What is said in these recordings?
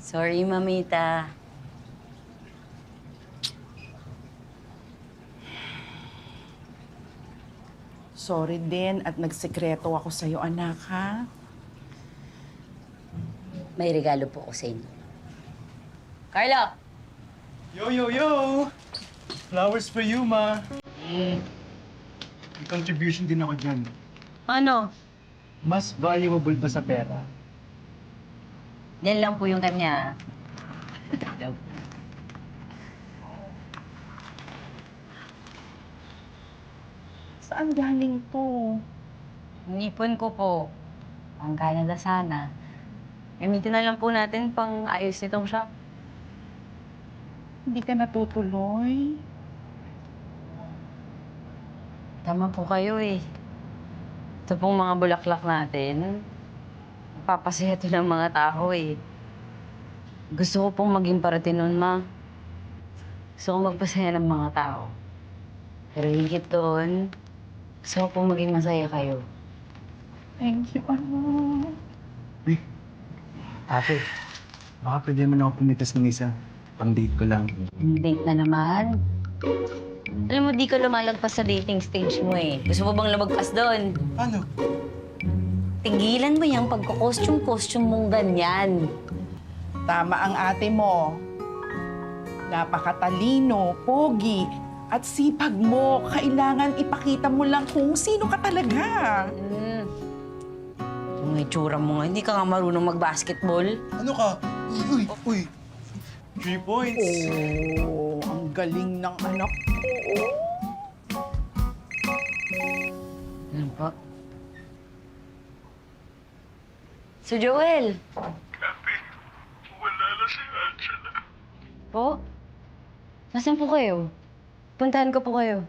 Sorry, Mamita. Sorry din at nagsekreto ako sa'yo, anak, ha? May regalo po ako sa inyo. Carlo! Yo, yo, yo! Flowers for you, ma. May contribution din ako dyan. Ano? Mas valuable ba sa pera? Yan lang po yung kanya. Saan galing to? Nipon ko po. Ang Canada sana. Gamitin na lang po natin pang ayos nitong shop. Hindi ka natutuloy? Tama po kayo eh. Ito pong mga bulaklak natin, papasaya ito ng mga tao eh. Gusto ko pong maging parte nun, ma. Gusto ko magpasaya ng mga tao. Pero higit doon, gusto ko pong maging masaya kayo. Thank you, anak. Uy, ate. Baka pwede mo na ako pumitas ng isa. Pang-date ko lang. Date na naman. Alam mo, di ka lumalagpas sa dating stage mo eh. Gusto mo bang lumagpas doon? Paano? Tigilan mo yung pagka-costume mong ganyan. Tama ang ate mo. Napakatalino, pogi, at sipag mo. Kailangan ipakita mo lang kung sino ka talaga. Yung itsura mo nga, hindi ka nga marunong mag-basketball. Ano ka? Uy, uy, uy. 3 points. Oh, ang galing ng anak ko. Ano po? So, Joel. Ate, wala na si Angela. Po? Nasaan po kayo? Puntahan ko po kayo.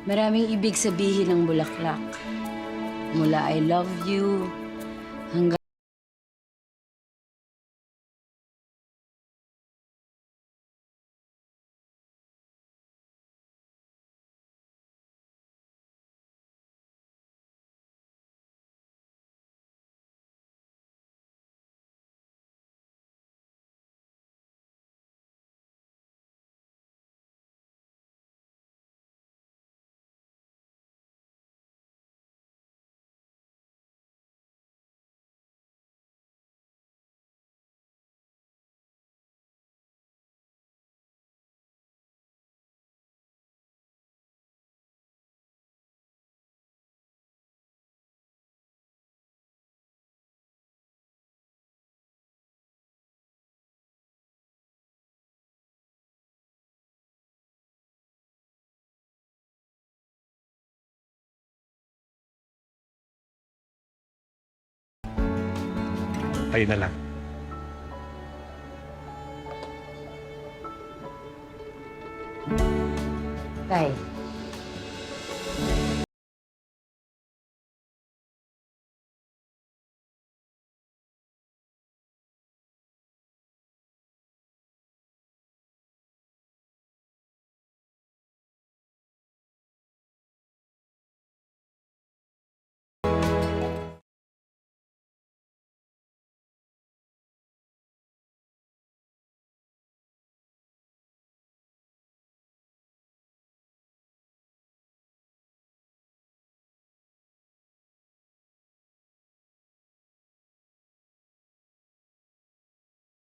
Maraming ibig sabihin ng bulaklak. Mula I love you, hanggang Tayo na lang. Tay.